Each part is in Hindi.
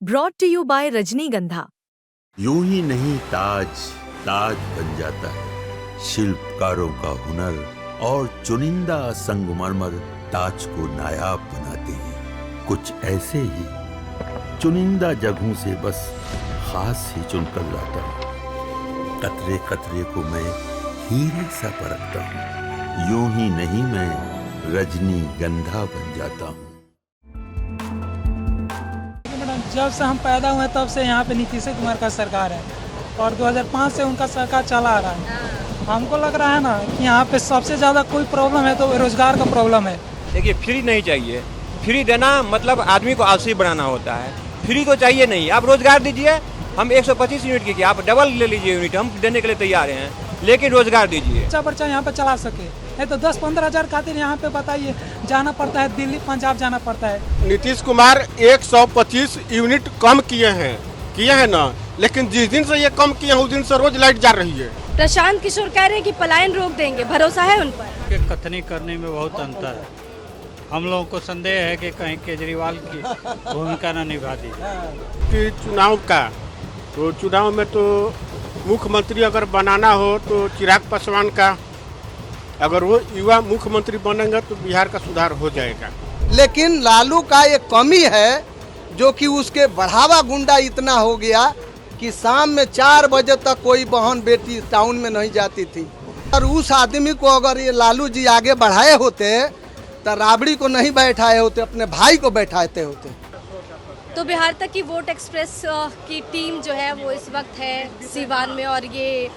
ब्रॉट टू यू बाय रजनीगंधा। यूं ही नहीं ताज ताज बन जाता है, शिल्पकारों का हुनर और चुनिंदा संगमरमर ताज को नायाब बनाते हैं। कुछ ऐसे ही चुनिंदा जगहों से बस खास ही चुनकर लाता हूँ। कतरे कतरे को मैं हीरे सा परखता हूँ। यूं ही नहीं मैं रजनीगंधा बन जाता हूँ। जब से हम पैदा हुए तब से यहाँ पे नीतीश कुमार का सरकार है और 2005 से उनका सरकार चला आ रहा है। हमको लग रहा है ना कि यहाँ पे सबसे ज़्यादा कोई प्रॉब्लम है तो रोजगार का प्रॉब्लम है। देखिए, फ्री नहीं चाहिए। फ्री देना मतलब आदमी को आलसी बनाना होता है। फ्री तो चाहिए नहीं। आप रोजगार दीजिए। हम 125 यूनिट की आप डबल ले लीजिए यूनिट, हम देने के लिए तैयार हैं, लेकिन रोजगार दीजिए। बच्चा यहाँ पे चला सके, नहीं तो 10-15 हज़ार खातिर यहाँ पे बताइए जाना पड़ता है, दिल्ली पंजाब जाना पड़ता है। नीतीश कुमार 125 यूनिट कम किए हैं ना, लेकिन जिस दिन से ये कम किए हैं उस दिन से रोज लाइट जा रही है। प्रशांत किशोर कह रहे हैं कि पलायन रोक देंगे, भरोसा है उन पर? कथनी करने में बहुत अंतर है। हम लोगों को संदेह है कि कहीं केजरीवाल की भूमिका न निभा दी कि चुनाव का तो चुनाव में तो मुख्यमंत्री अगर बनाना हो तो चिराग पासवान का, अगर वो युवा मुख्यमंत्री बनेंगे तो बिहार का सुधार हो जाएगा। लेकिन लालू का एक कमी है जो कि उसके बढ़ावा गुंडा इतना हो गया कि शाम में 4 बजे तक कोई बहन बेटी टाउन में नहीं जाती थी। और उस आदमी को अगर ये लालू जी आगे बढ़ाए होते तो राबड़ी को नहीं बैठाए होते, अपने भाई को बैठाते होते। तो बिहार तक की वोट एक्सप्रेस की टीम जो है वो इस वक्त है सीवान में, और ये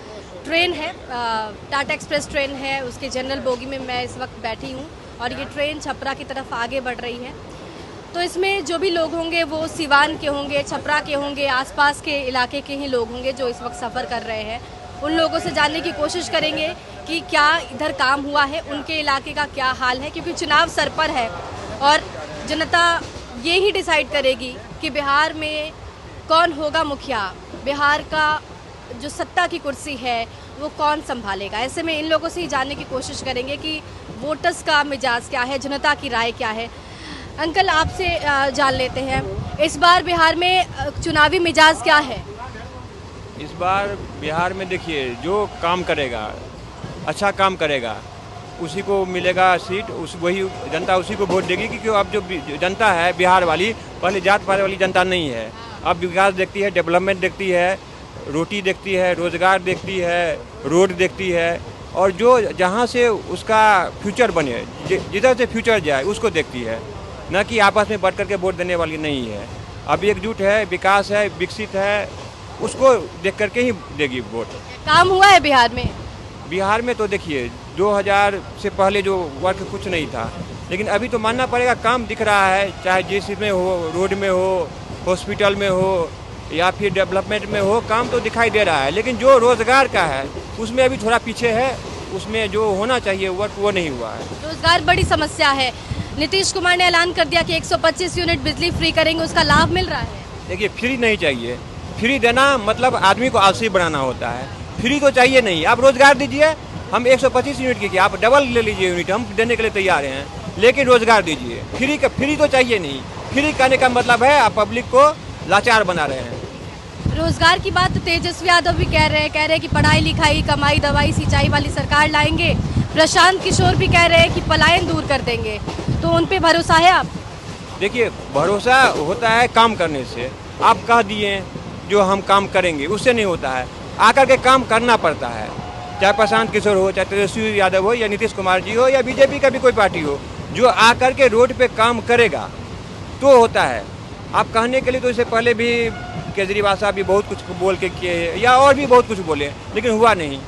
ट्रेन है टाटा एक्सप्रेस ट्रेन है, उसके जनरल बोगी में मैं इस वक्त बैठी हूँ और ये ट्रेन छपरा की तरफ आगे बढ़ रही है। तो इसमें जो भी लोग होंगे वो सीवान के होंगे, छपरा के होंगे, आसपास के इलाके के ही लोग होंगे जो इस वक्त सफ़र कर रहे हैं। उन लोगों से जानने की कोशिश करेंगे कि क्या इधर काम हुआ है, उनके इलाके का क्या हाल है, क्योंकि चुनाव सर पर है और जनता ये ही डिसाइड करेगी कि बिहार में कौन होगा मुखिया, बिहार का जो सत्ता की कुर्सी है वो कौन संभालेगा। ऐसे में इन लोगों से ही जानने की कोशिश करेंगे कि वोटर्स का मिजाज क्या है, जनता की राय क्या है। अंकल, आपसे जान लेते हैं, इस बार बिहार में चुनावी मिजाज क्या है? इस बार बिहार में देखिए, जो काम करेगा, अच्छा काम करेगा, उसी को मिलेगा सीट, वही जनता उसी को वोट देगी। क्योंकि अब जो जनता है बिहार वाली, पहले जात पात वाली जनता नहीं है। अब विकास देखती है, डेवलपमेंट देखती है, रोटी देखती है, रोजगार देखती है, रोड देखती है, और जो जहाँ से उसका फ्यूचर बने, जिधर से फ्यूचर जाए उसको देखती है, न कि आपस में बढ़ करके वोट देने वाली नहीं है। अब एकजुट है, विकास है, विकसित है, उसको देख करके ही देगी वोट। काम हुआ है बिहार में? बिहार में तो देखिए 2000 से पहले जो वर्क कुछ नहीं था, लेकिन अभी तो मानना पड़ेगा काम दिख रहा है, चाहे जेसी में हो, रोड में हो, हॉस्पिटल में हो या फिर डेवलपमेंट में हो, काम तो दिखाई दे रहा है। लेकिन जो रोजगार का है उसमें अभी थोड़ा पीछे है, उसमें जो होना चाहिए वर्क वो नहीं हुआ है। रोजगार बड़ी समस्या है। नीतीश कुमार ने ऐलान कर दिया कि 125 यूनिट बिजली फ्री करेंगे, उसका लाभ मिल रहा है? देखिए, फ्री नहीं चाहिए। फ्री देना मतलब आदमी को आलसी बनाना होता है। फ्री तो चाहिए नहीं। आप रोजगार दीजिए। हम 125 यूनिट की आप डबल ले लीजिए यूनिट, हम देने के लिए तैयार हैं, लेकिन रोजगार दीजिए। फ्री तो चाहिए नहीं। फ्री करने का मतलब है आप पब्लिक को लाचार बना रहे हैं। रोजगार की बात तो तेजस्वी यादव भी कह रहे हैं कि पढ़ाई लिखाई, कमाई, दवाई, सिंचाई वाली सरकार लाएंगे। प्रशांत किशोर भी कह रहे हैं कि पलायन दूर कर देंगे। तो उन पे भरोसा है आप? देखिए, भरोसा होता है काम करने से। आप कह दिए जो हम काम करेंगे, उससे नहीं होता है। आकर के काम करना पड़ता है, चाहे प्रशांत किशोर हो, चाहे तेजस्वी यादव हो, या नीतीश कुमार जी हो, या बीजेपी का भी कोई पार्टी हो, जो आकर के रोड पे काम करेगा तो होता है। आप कहने के लिए तो इससे पहले भी केजरीवाल साहब भी बहुत कुछ बोल के किए या और भी बहुत कुछ बोले, लेकिन हुआ नहीं।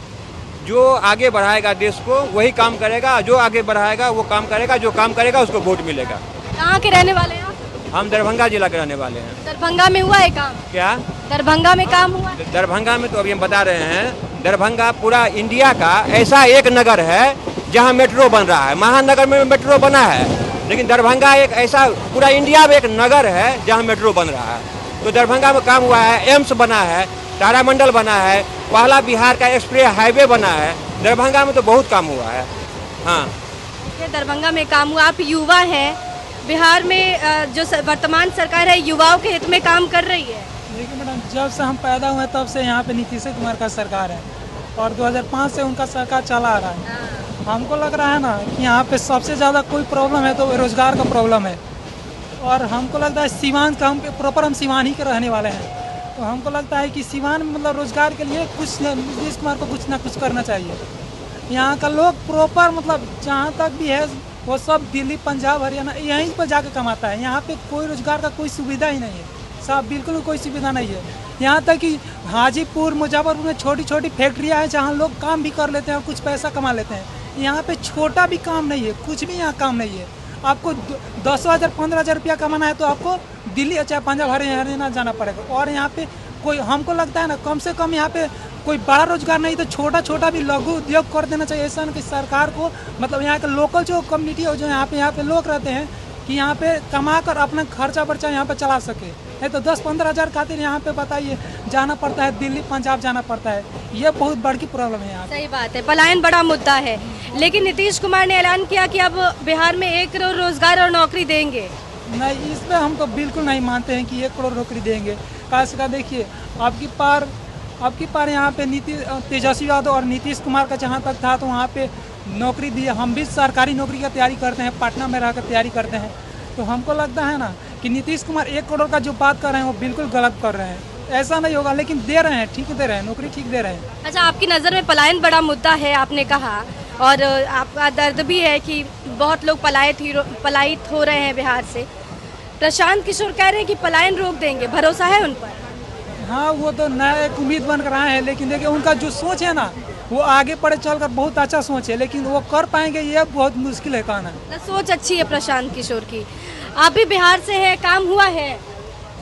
जो आगे बढ़ाएगा देश को वही काम करेगा, जो आगे बढ़ाएगा वो काम करेगा, जो काम करेगा उसको वोट मिलेगा। कहाँ के रहने वाले हैं आप? हम दरभंगा जिला के रहने वाले हैं। दरभंगा में हुआ है काम? क्या दरभंगा में काम हुआ? दरभंगा में तो अभी हम बता रहे हैं, दरभंगा पूरा इंडिया का ऐसा एक नगर है जहाँ मेट्रो बन रहा है। महानगर में मेट्रो बना है, लेकिन दरभंगा एक ऐसा पूरा इंडिया में एक नगर है जहाँ मेट्रो बन रहा है। तो दरभंगा में काम हुआ है, एम्स बना है, तारामंडल बना है, पहला बिहार का एक्सप्रेस हाईवे बना है। दरभंगा में तो बहुत काम हुआ है। हाँ, दरभंगा में काम हुआ। आप युवा हैं, बिहार में जो वर्तमान सरकार है युवाओं के हित में काम कर रही है? देखिए मैडम, जब से हम पैदा हुए तब से यहाँ पे नीतीश कुमार का सरकार है और 2005 से उनका सरकार चला आ रहा है। हमको लग रहा है ना कि यहाँ पे सबसे ज़्यादा कोई प्रॉब्लम है तो रोज़गार का प्रॉब्लम है। और हमको लगता है सीवान का, हम प्रॉपर हम सीवान ही के रहने वाले हैं, तो हमको लगता है कि सीवान में मतलब रोज़गार के लिए कुछ नीतीश कुमार को कुछ ना कुछ करना चाहिए। यहाँ का लोग प्रॉपर मतलब जहाँ तक भी है वो सब दिल्ली, पंजाब, हरियाणा यहीं पर जाके कमाता है। यहाँ पे कोई रोज़गार का कोई सुविधा ही नहीं है, साहब बिल्कुल कोई सुविधा नहीं है। यहाँ तक कि हाजीपुर, मुजफ्फरपुर में छोटी छोटी फैक्ट्रियाँ हैं जहाँ लोग काम भी कर लेते हैं और कुछ पैसा कमा लेते हैं। यहाँ पे छोटा भी काम नहीं है, कुछ भी यहाँ काम नहीं है। आपको 10,000 15,000 रुपया कमाना है तो आपको दिल्ली चाहे पंजाब, हरियाणा जाना पड़ेगा। और यहाँ पे कोई, हमको लगता है ना, कम से कम यहाँ पे कोई बड़ा रोजगार नहीं तो छोटा छोटा भी लघु उद्योग कर देना चाहिए। ऐसा कि सरकार को मतलब यहाँ के लोकल जो कम्युनिटी हो, जो यहाँ पे लोग रहते हैं, कि यहाँ पे कमा कर अपना खर्चा वर्चा यहाँ पे चला सके। नहीं तो 10-15 हज़ार खातिर यहाँ पे बताइए जाना पड़ता है, दिल्ली पंजाब जाना पड़ता है। ये बहुत बड़ी प्रॉब्लम है यहाँ। सही बात है, पलायन बड़ा मुद्दा है। लेकिन नीतीश कुमार ने ऐलान किया कि अब बिहार में 1 करोड़ रोजगार और नौकरी देंगे। नहीं, इस पर हम तो बिल्कुल नहीं मानते हैं कि 1 करोड़ नौकरी देंगे। खास कर देखिए आपकी पार यहाँ पे तेजस्वी यादव और नीतीश कुमार का जहाँ तक था तो वहाँ पे नौकरी दी। हम भी सरकारी नौकरी का तैयारी करते हैं, पटना में रहकर तैयारी करते हैं। तो हमको लगता है ना कि नीतीश कुमार 1 करोड़ का जो बात कर रहे हैं वो बिल्कुल गलत कर रहे हैं। ऐसा नहीं होगा, लेकिन दे रहे हैं, ठीक दे रहे हैं, नौकरी ठीक दे रहे हैं। अच्छा, आपकी नज़र में पलायन बड़ा मुद्दा है आपने कहा, और आपका दर्द भी है कि बहुत लोग पलायित हो रहे हैं बिहार से। प्रशांत किशोर कह रहे हैं कि पलायन रोक देंगे, भरोसा है उन पर? हाँ, वो तो नया एक उम्मीद बन कर आए हैं, लेकिन देखिए उनका जो सोच है ना वो आगे पड़े चलकर बहुत अच्छा सोच है, लेकिन वो कर पाएंगे ये बहुत मुश्किल है कहना। सोच अच्छी है प्रशांत किशोर की। आप भी बिहार से हैं, काम हुआ है?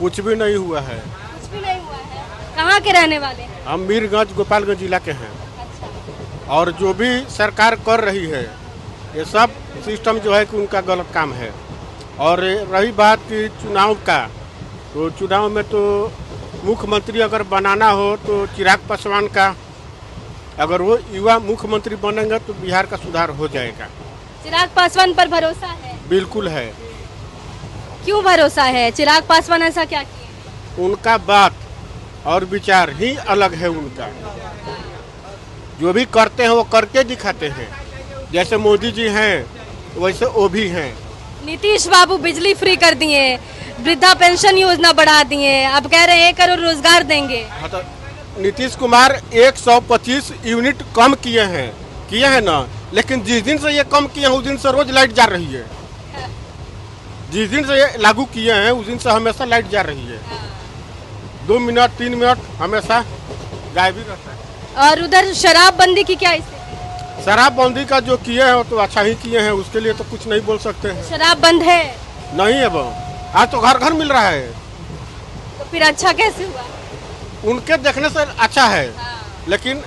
कुछ भी नहीं हुआ है। कुछ भी नहीं हुआ है। कहाँ के रहने वाले हैं? हम मीरगंज, गोपालगंज जिला के हैं। अच्छा। और जो भी सरकार कर रही है ये सब सिस्टम जो है कि उनका गलत काम है। और रही बात की चुनाव का, तो चुनाव में तो मुख्यमंत्री अगर बनाना हो तो चिराग पासवान का, अगर वो युवा मुख्यमंत्री बनेंगे तो बिहार का सुधार हो जाएगा। चिराग पासवान पर भरोसा है? बिल्कुल है। क्यों भरोसा है? चिराग पासवान ऐसा क्या किए? उनका बात और विचार ही अलग है उनका। जो भी करते हैं वो करके दिखाते हैं। जैसे मोदी जी हैं वैसे वो भी हैं। नीतीश बाबू बिजली फ्री कर दिए, वृद्धा पेंशन योजना बढ़ा दिए, अब कह रहे हैं 1 करोड़ रोजगार देंगे। हाँ, तो नीतीश कुमार 125 यूनिट कम किए हैं ना, लेकिन जिस दिन से ये कम किए हैं उस दिन से रोज लाइट जा रही है। जिस दिन से ये लागू किए हैं उस दिन से हमेशा लाइट जा रही है। 2 मिनट 3 मिनट हमेशा गायब ही रहता है। और उधर शराबबंदी की क्या स्थिति? शराबबंदी का जो किए हैं तो अच्छा ही किए हैं, उसके लिए तो कुछ नहीं बोल सकते हैं। शराब बंद है? नहीं है वो, आज तो घर घर मिल रहा है। तो फिर अच्छा कैसे हुआ? उनके देखने से अच्छा है। लेकिन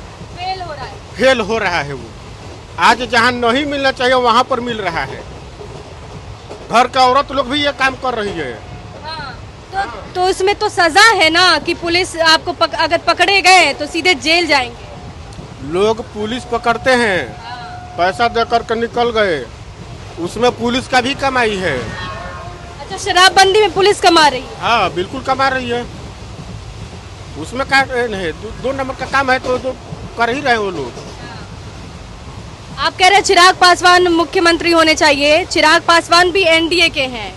फेल हो रहा है वो। आज जहाँ नहीं मिलना चाहिए वहाँ पर मिल रहा है। घर का औरत लोग भी ये काम कर रही है। तो इसमें तो सजा है ना कि पुलिस आपको अगर पकड़े गए तो सीधे जेल जाएंगे। लोग पुलिस पकड़ते हैं, पैसा देकर के निकल गए, उसमें पुलिस का भी कमाई है। अच्छा, शराबबंदी में पुलिस कमा रही है? हाँ, बिल्कुल कमा रही है। उसमें क्या नहीं, 2 नंबर का काम है तो कर ही रहे वो लोग। आप कह रहे हैं चिराग पासवान मुख्यमंत्री होने चाहिए। चिराग पासवान भी एनडीए के हैं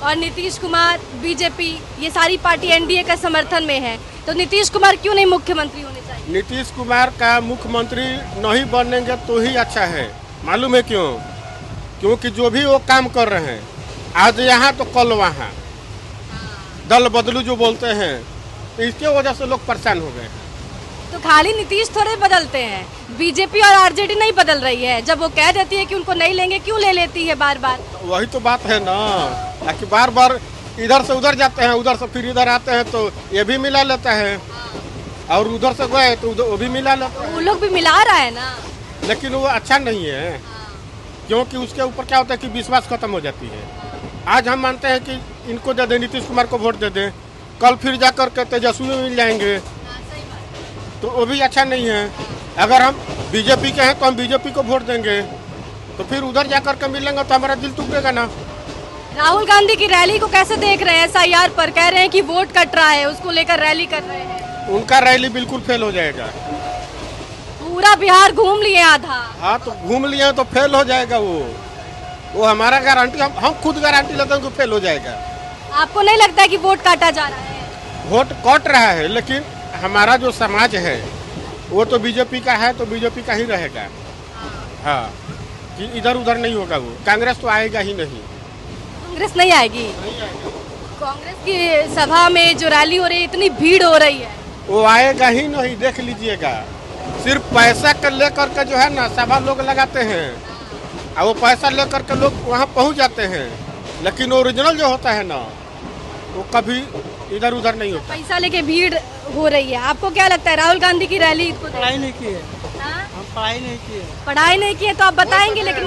और नीतीश कुमार, बीजेपी, ये सारी पार्टी एनडीए का समर्थन में है, तो नीतीश कुमार क्यों नहीं मुख्यमंत्री होने चाहिए? नीतीश कुमार का मुख्यमंत्री नहीं बनेंगे तो ही अच्छा है। मालूम है क्यों? क्योंकि जो भी वो काम कर रहे हैं, आज यहाँ तो कल वहाँ, दल बदलू जो बोलते हैं, तो इसके वजह से लोग परेशान हो गए। तो खाली नीतीश थोड़े बदलते हैं, बीजेपी और आरजेडी नहीं बदल रही है। जब वो कह देती है कि उनको नहीं लेंगे, क्यों ले लेती है बार बार? वही तो बात है ना, कि बार बार इधर से उधर जाते हैं, उधर से फिर इधर आते हैं, तो ये भी मिला लेता है, और उधर से गए तो वो भी मिला लेता है। वो लोग भी मिला रहा है ना, लेकिन वो अच्छा नहीं है, क्योंकि उसके ऊपर क्या होता है कि विश्वास खत्म हो जाती है। आज हम मानते हैं कि इनको दे दें, नीतीश कुमार को वोट दे दें, कल फिर जाकर के तेजस्वी में मिल जाएंगे, तो वो भी अच्छा नहीं है। अगर हम बीजेपी के हैं तो हम बीजेपी को वोट देंगे, तो फिर उधर जाकर के मिलेंगे तो हमारा दिल टूटेगा ना। राहुल गांधी की रैली को कैसे देख रहे हैं? SIR पर कह रहे हैं कि वोट कट रहा है, उसको लेकर रैली कर रहे हैं। उनका रैली बिल्कुल फेल हो जाएगा। पूरा बिहार घूम लिए आधा। हाँ तो घूम लिए तो फेल हो जाएगा वो हमारा गारंटी, हम खुद गारंटी लेते हैं कि फेल हो जाएगा। आपको नहीं लगता है कि वोट काटा जा रहा है? वोट कट रहा है, लेकिन हमारा जो समाज है वो तो बीजेपी का है, तो बीजेपी का ही रहेगा। हाँ, कि इधर उधर नहीं होगा। वो कांग्रेस तो आएगा ही नहीं। कांग्रेस नहीं आएगी? कांग्रेस की सभा में जो रैली हो रही है, इतनी भीड़ हो रही है। वो आएगा ही नहीं, देख लीजिएगा। सिर्फ पैसा कर लेकर के जो है ना सभा लोग लगाते हैं, और वो पैसा लेकर के लोग वहाँ पहुँच जाते हैं, लेकिन ओरिजिनल जो होता है ना वो कभी इधर उधर नहीं होता। पैसा लेके भीड़ हो रही है। आपको क्या लगता है राहुल गांधी की रैली को? पढ़ाई नहीं की है। हाँ? हम पढ़ाई नहीं की है। पढ़ाई नहीं की है तो आप बताएंगे, लेकिन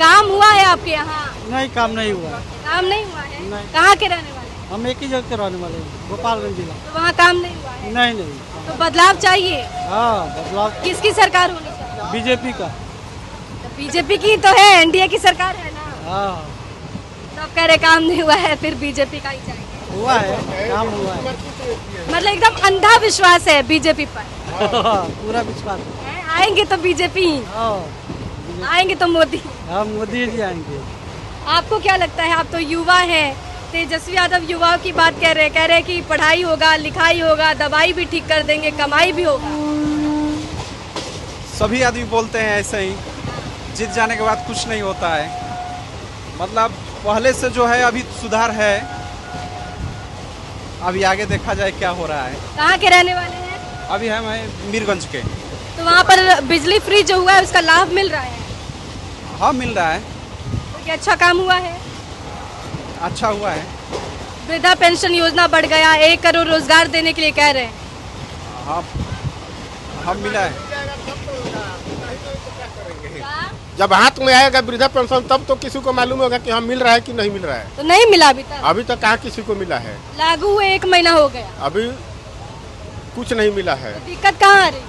काम हुआ है आपके यहाँ? नहीं, काम नहीं हुआ। काम नहीं हुआ है? नहीं। कहाँ के रहने वाले? हम एक ही जगह के रहने वाले हैं, गोपालगंज जिला। तो वहाँ काम नहीं हुआ है? नहीं। तो बदलाव चाहिए। हाँ, बदलाव किसकी सरकार होनी चाहिए? बीजेपी का। बीजेपी की तो है, NDA की सरकार है ना। हाँ, तो आप कह रहे काम नहीं हुआ है, फिर बीजेपी का ही चाहिए। हुआ है, काम हुआ है। मतलब एकदम अंधा विश्वास है बीजेपी पर। पूरा विश्वास है। आएंगे तो बीजेपी, आएंगे तो मोदी। हाँ, मोदी जी आएंगे। आपको क्या लगता है? आप तो युवा हैं, तेजस्वी यादव युवाओं की बात कह रहे हैं कि पढ़ाई होगा, लिखाई होगा, दवाई भी ठीक कर देंगे, कमाई भी होगा। सभी आदमी बोलते हैं ऐसे ही, जीत जाने के बाद कुछ नहीं होता है। मतलब पहले से जो है अभी सुधार है, अभी आगे देखा जाए क्या हो रहा है। कहाँ के रहने वाले हैं? अभी हम हैं मीरगंज के। तो वहाँ पर बिजली फ्री जो हुआ है उसका लाभ मिल रहा है? हाँ, मिल रहा है। तो क्या अच्छा काम हुआ है? अच्छा हुआ है। वृद्धा पेंशन योजना बढ़ गया, 1 करोड़ रोजगार देने के लिए कह रहे हैं। हाँ, हम मिला है। जब हाथ में आएगा वृद्धा पेंशन तब तो किसी को मालूम होगा कि हाँ मिल रहा है कि नहीं मिल रहा है। तो नहीं मिला अभी तक? अभी तक कहाँ किसी को मिला है? लागू हुए 1 महीना हो गया, अभी कुछ नहीं मिला है। तो दिक्कत कहाँ आ रही है?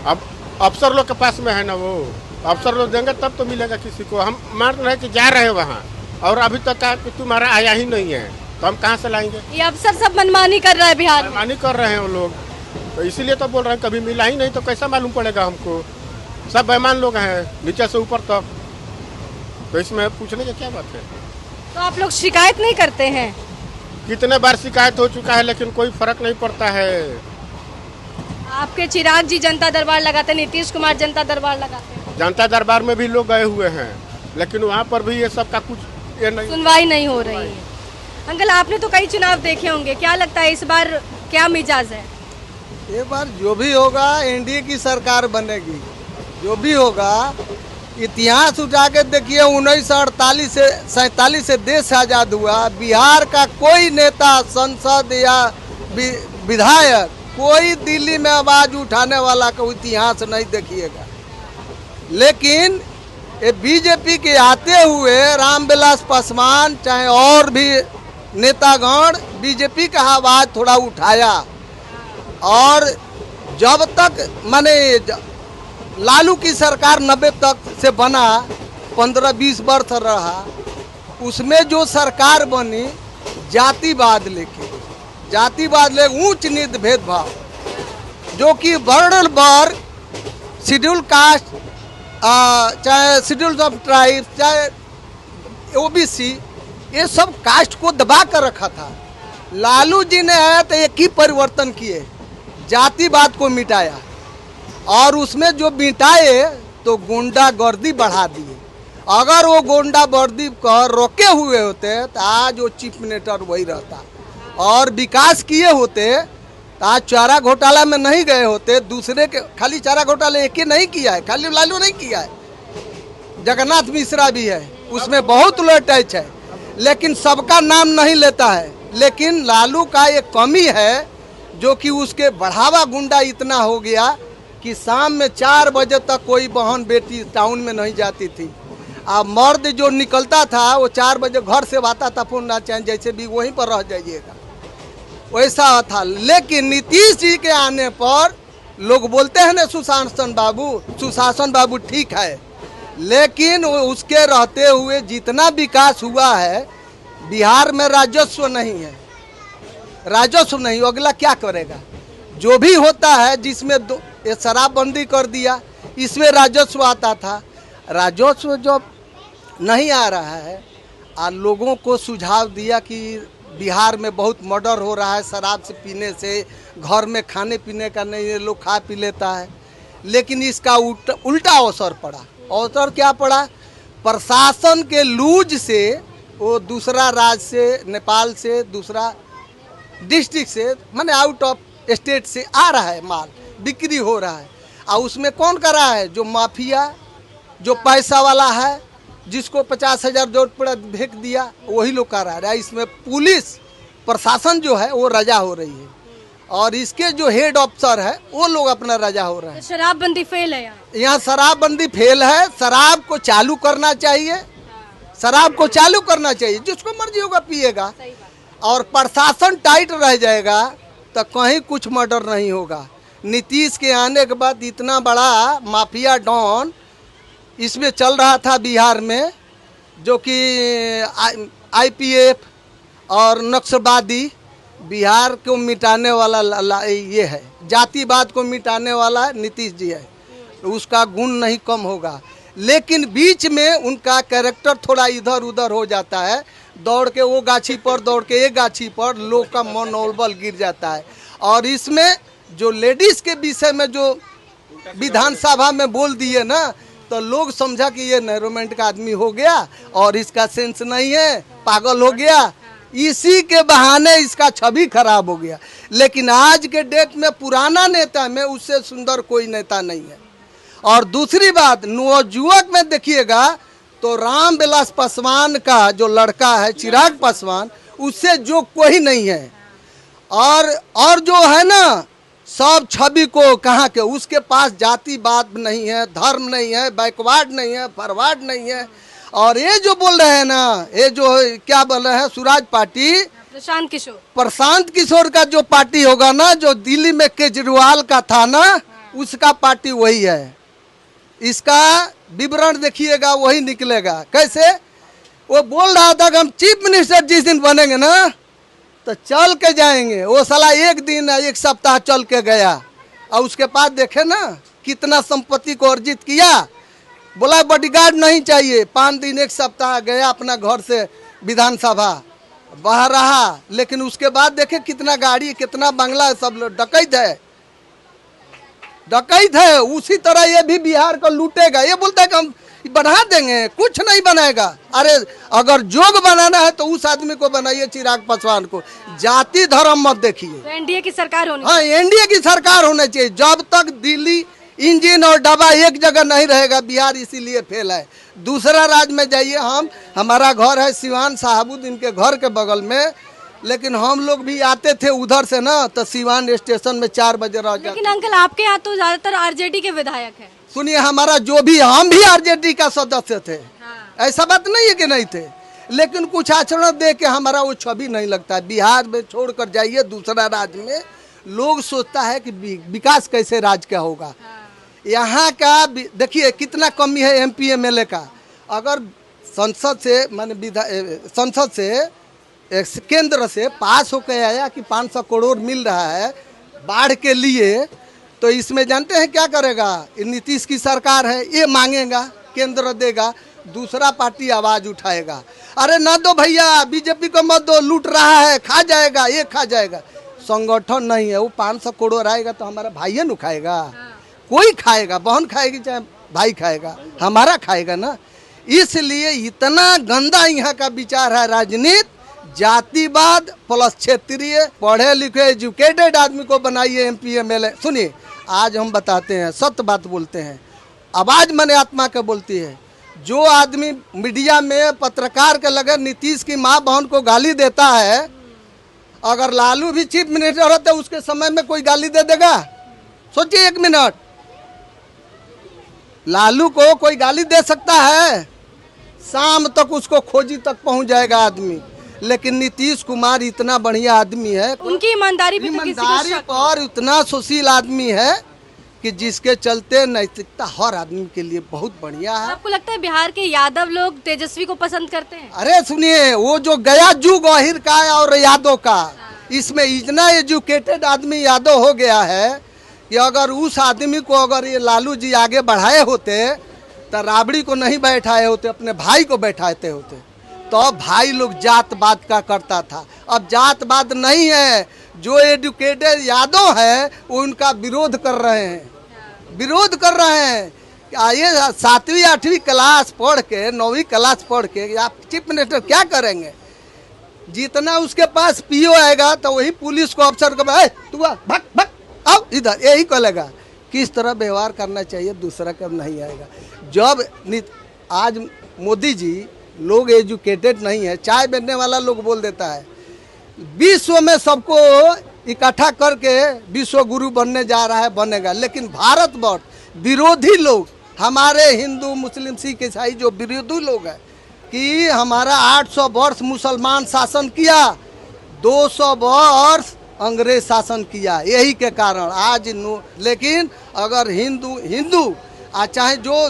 अब अफसर लोग के पास में है ना, वो अफसर लोग देंगे तब तो मिलेगा किसी को। हम मान रहे कि जा रहे हैं वहाँ, और अभी तक का कि तुम्हारा आया ही नहीं है, तो हम कहाँ से लाएंगे? ये अफसर सब मनमानी कर रहा है बिहार में। मनमानी कर रहे हैं वो लोग, तो इसीलिए तो बोल रहे हैं कभी मिला ही नहीं तो कैसा मालूम पड़ेगा हमको। सब बेईमान लोग हैं नीचे से ऊपर तक, तो इसमें पूछने की क्या बात है? तो आप लोग शिकायत नहीं करते हैं? कितने बार शिकायत हो चुका है, लेकिन कोई फर्क नहीं पड़ता है। आपके चिराग जी जनता दरबार लगाते, नीतीश कुमार जनता दरबार लगाते, जनता दरबार में भी लोग गए हुए हैं, लेकिन वहाँ पर भी ये सब का कुछ ये नहीं, सुनवाई नहीं हो रही है। अंकल, आपने तो कई चुनाव देखे होंगे, क्या लगता है इस बार क्या मिजाज है? ये बार जो भी होगा NDA की सरकार बनेगी। जो भी होगा, इतिहास उठा के देखिए, 1948 से 47 से देश आज़ाद हुआ। बिहार का कोई नेता, संसद या विधायक, कोई दिल्ली में आवाज उठाने वाला का इतिहास नहीं देखिएगा। लेकिन ये बीजेपी के आते हुए रामविलास पासवान चाहे और भी नेतागण बीजेपी का आवाज थोड़ा उठाया, और जब तक माने लालू की सरकार 90 तक से बना, 15-20 वर्ष रहा, उसमें जो सरकार बनी जातिवाद लेके ऊंच नीच भेदभाव, जो कि वर्णन वर्ग, शेड्यूल कास्ट, चाहे शेड्यूल ऑफ ट्राइब, चाहे OBC, ये सब कास्ट को दबा कर रखा था। लालू जी ने आया तो एक ही परिवर्तन किए, जातिवाद को मिटाया, और उसमें जो मिटाए तो गुंडागर्दी बढ़ा दिए। अगर वो गुंडागर्दी को रोके हुए होते तो आज वो चीफ मिनिस्टर वही रहता, और विकास किए होते तो आज चारा घोटाला में नहीं गए होते। दूसरे के खाली चारा घोटाला एक ही नहीं किया है, खाली लालू नहीं किया है, जगन्नाथ मिश्रा भी है, उसमें बहुत लोग टच है, लेकिन सबका नाम नहीं लेता है। लेकिन लालू का एक कमी है, जो कि उसके बढ़ावा गुंडा इतना हो गया कि शाम में 4 बजे तक कोई बहन बेटी टाउन में नहीं जाती थी। अब मर्द जो निकलता था वो 4 बजे घर से आता था, फोन ना चाहे जैसे भी वहीं पर रह जाइएगा, वैसा था। लेकिन नीतीश जी के आने पर लोग बोलते हैं ना सुशासन बाबू ठीक है, लेकिन उसके रहते हुए जितना विकास हुआ है बिहार में राजस्व नहीं है, राजस्व नहीं, अगला क्या करेगा? जो भी होता है जिसमें ये शराबबंदी कर दिया, इसमें राजस्व आता था, राजस्व जो नहीं आ रहा है। और लोगों को सुझाव दिया कि बिहार में बहुत मर्डर हो रहा है शराब से पीने से, घर में खाने पीने का नहीं है, लोग खा पी लेता है, लेकिन इसका उल्टा अवसर पड़ा। अवसर क्या पड़ा? प्रशासन के लूज से वो दूसरा राज्य से, नेपाल से, दूसरा डिस्ट्रिक्ट से, माने आउट ऑफ स्टेट से आ रहा है माल, बिक्री हो रहा है। और उसमें कौन कर रहा है? जो माफिया, जो पैसा वाला है, जिसको 50,000 जोड़ पड़ा फेंक दिया, वही लोग कर रहा है। इसमें पुलिस प्रशासन जो है वो रजा हो रही है, और इसके जो हेड ऑफिसर है वो लोग अपना रजा हो रहे हैं। शराबबंदी फेल है यहाँ शराबबंदी फेल है। शराब को चालू करना चाहिए, शराब को चालू करना चाहिए, जिसको मर्जी होगा पिएगा, और प्रशासन टाइट रह जाएगा तो कहीं कुछ मर्डर नहीं होगा। नीतीश के आने के बाद इतना बड़ा माफिया डॉन इसमें चल रहा था बिहार में, जो कि आईपीएफ और नक्सलवादी, बिहार को मिटाने वाला ये है, जातिवाद को मिटाने वाला नीतीश जी है, उसका गुण नहीं कम होगा। लेकिन बीच में उनका कैरेक्टर थोड़ा इधर उधर हो जाता है, दौड़ के वो गाछी पर, दौड़ के एक गाछी पर, लोग का मनोबल गिर जाता है। और इसमें जो लेडीज के विषय में जो विधानसभा में बोल दिए ना, तो लोग समझा कि ये नैरोमेंट का आदमी हो गया और इसका सेंस नहीं है, पागल हो गया, इसी के बहाने इसका छवि खराब हो गया। लेकिन आज के डेट में पुराना नेता में उससे सुंदर कोई नेता नहीं है। और दूसरी बात, नवयुवक में देखिएगा तो रामविलास पासवान का जो लड़का है चिराग पासवान, उससे जो कोई नहीं है। और जो है ना, सब छवि को कहाँ के, उसके पास जातिवाद नहीं है, धर्म नहीं है, बैकवर्ड नहीं है, फॉरवर्ड नहीं है। और ये जो बोल रहे हैं ना, ये जो क्या बोल रहे हैं, सुराज पार्टी, प्रशांत किशोर का जो पार्टी होगा ना, जो दिल्ली में केजरीवाल का था ना, उसका पार्टी वही है। इसका विवरण देखिएगा, वही निकलेगा। कैसे? वो बोल रहा था कि हम चीफ मिनिस्टर जिस दिन बनेंगे ना तो चल के जाएंगे। वो साला एक दिन, एक सप्ताह चल के गया, और उसके बाद देखे ना कितना संपत्ति को अर्जित किया। बोला बॉडीगार्ड नहीं चाहिए, 5 दिन, एक सप्ताह गया अपना घर से विधानसभा, बाहर रहा, लेकिन उसके बाद देखे कितना गाड़ी, कितना बंगला, सब लोग डकैत है, डकैत है। उसी तरह ये भी बिहार को लूटेगा। ये बोलता है कि हम बना देंगे, कुछ नहीं बनाएगा। अरे अगर जोग बनाना है तो उस आदमी को बनाइए, चिराग पासवान को। जाति धर्म मत देखिए। तो एनडीए की सरकार होनी, हाँ, एनडीए की सरकार होना चाहिए। जब तक दिल्ली इंजन और डब्बा एक जगह नहीं रहेगा, बिहार इसीलिए फेल है। दूसरा राज्य में जाइए, हमारा घर है सिवान, साहबुद्दीन के घर के बगल में, लेकिन हम लोग भी आते थे उधर से ना, तो सिवान स्टेशन में 4 बजे रह जाते। लेकिन अंकल आपके यहाँ तो ज्यादातर आरजेडी के विधायक हैं। सुनिए, हमारा जो भी, हम भी आरजेडी का सदस्य थे। ऐसा बात नहीं है कि नहीं थे, लेकिन कुछ आचरण देख के हमारा वो छवि नहीं लगता। बिहार में छोड़कर जाइए दूसरा राज्य में, लोग सोचता है कि विकास कैसे राज्य का होगा। यहाँ का देखिए कितना कमी है एमपी एमएलए का। अगर संसद से, माने संसद से, केंद्र से पास होकर आया कि 500 करोड़ मिल रहा है बाढ़ के लिए, तो इसमें जानते हैं क्या करेगा? नीतीश की सरकार है, ये मांगेगा, केंद्र देगा, दूसरा पार्टी आवाज उठाएगा, अरे ना दो भैया, बीजेपी को मत दो, लूट रहा है, खा जाएगा, ये खा जाएगा। संगठन नहीं है वो। 500 करोड़ आएगा तो हमारा भाई न खाएगा, कोई खाएगा, बहन खाएगी चाहे भाई खाएगा, हमारा खाएगा ना। इसलिए इतना गंदा यहाँ का विचार है राजनीति, जातिवाद प्लस क्षेत्रीय, पढ़े लिखे एजुकेटेड आदमी को बनाइए एमपी एमएलए। सुनिए, आज हम बताते हैं, सत्य बात बोलते हैं, आवाज मने आत्मा के बोलती है। जो आदमी मीडिया में पत्रकार के लगे नीतीश की माँ बहन को गाली देता है, अगर लालू भी चीफ मिनिस्टर होते उसके समय में कोई गाली दे देगा? सोचिए 1 मिनट, लालू को कोई गाली दे सकता है? शाम तक उसको खोजी तक पहुंच जाएगा आदमी। लेकिन नीतीश कुमार इतना बढ़िया आदमी है, उनकी ईमानदारी पर इतना सुशील आदमी है कि जिसके चलते नैतिकता हर आदमी के लिए बहुत बढ़िया है। आपको लगता है बिहार के यादव लोग तेजस्वी को पसंद करते हैं? अरे सुनिए, वो जो गया जुग अहिर का और यादव का, इसमें इतना एजुकेटेड आदमी यादव हो गया है कि अगर उस आदमी को अगर ये लालू जी आगे बढ़ाए होते तो राबड़ी को नहीं बैठाए होते, अपने भाई को बैठाते होते। तो भाई लोग जात पात का करता था, अब जात पात नहीं है। जो एजुकेटेड यादव है वो उनका विरोध कर रहे हैं, विरोध कर रहे हैं। ये 7वीं 8वीं क्लास पढ़ के 9वीं क्लास पढ़ के आप चीफ मिनिस्टर क्या करेंगे? जितना उसके पास पीओ आएगा तो वही पुलिस को अफसर को तू भग भग आओ इधर, यही कहेगा। किस तरह व्यवहार करना चाहिए दूसरा कब नहीं आएगा। जब आज मोदी जी, लोग एजुकेटेड नहीं है, चाय बेचने वाला लोग बोल देता है विश्व में सबको इकट्ठा करके विश्व गुरु बनने जा रहा है, बनेगा। लेकिन भारतवर्ष विरोधी लोग, हमारे हिंदू मुस्लिम सिख ईसाई जो विरोधी लोग हैं कि हमारा 800 वर्ष मुसलमान शासन किया, 200 वर्ष अंग्रेज शासन किया, यही के कारण आज लेकिन अगर हिंदू चाहे जो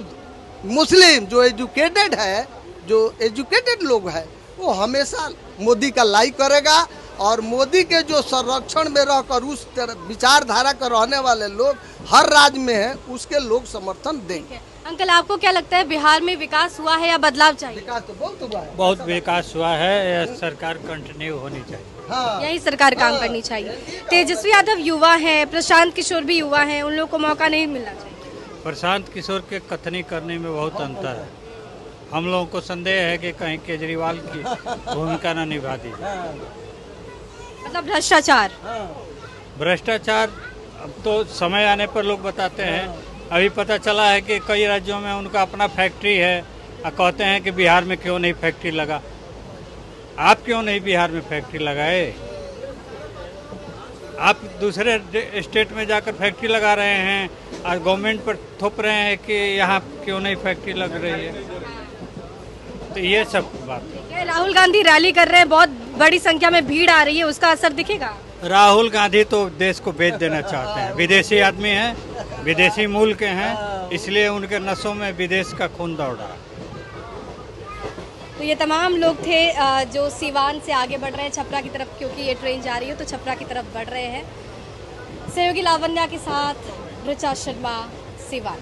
मुस्लिम जो एजुकेटेड है, जो एजुकेटेड लोग है, वो हमेशा मोदी का लाइक करेगा। और मोदी के जो संरक्षण में रहकर उस विचारधारा का रहने वाले लोग हर राज्य में है, उसके लोग समर्थन देंगे। अंकल, आपको क्या लगता है बिहार में विकास हुआ है या बदलाव चाहिए? विकास तो बहुत हुआ है, बहुत विकास हुआ है, यह सरकार कंटिन्यू होनी चाहिए। हाँ। यही सरकार काम करनी चाहिए। तेजस्वी यादव युवा हैं, प्रशांत किशोर भी युवा हैं, उन लोगों को मौका नहीं मिलना चाहिए? प्रशांत किशोर के कथनी करने में बहुत अंतर है। हम लोगों को संदेह है कि कहीं केजरीवाल की भूमिका न निभा दी। मतलब भ्रष्टाचार, भ्रष्टाचार अब तो समय आने पर लोग बताते हैं। अभी पता चला है कि कई राज्यों में उनका अपना फैक्ट्री है और कहते हैं कि बिहार में क्यों नहीं फैक्ट्री लगा। आप क्यों नहीं बिहार में फैक्ट्री लगाए? आप दूसरे स्टेट में जाकर फैक्ट्री लगा रहे हैं और गवर्नमेंट पर थोप रहे हैं कि यहाँ क्यों नहीं फैक्ट्री लग रही है। तो ये सब बात है। राहुल गांधी रैली कर रहे हैं, बहुत बड़ी संख्या में भीड़ आ रही है, उसका असर दिखेगा? राहुल गांधी तो देश को बेच देना चाहते हैं। विदेशी आदमी हैं, विदेशी मूल के हैं, इसलिए उनके नसों में विदेश का खून दौड़ रहा है। तो ये तमाम लोग थे जो सीवान से आगे बढ़ रहे हैं छपरा की तरफ, क्योंकि ये ट्रेन जा रही है तो छपरा की तरफ बढ़ रहे हैं। सहयोगी लावण्या के साथ ऋचा शर्मा, सीवान।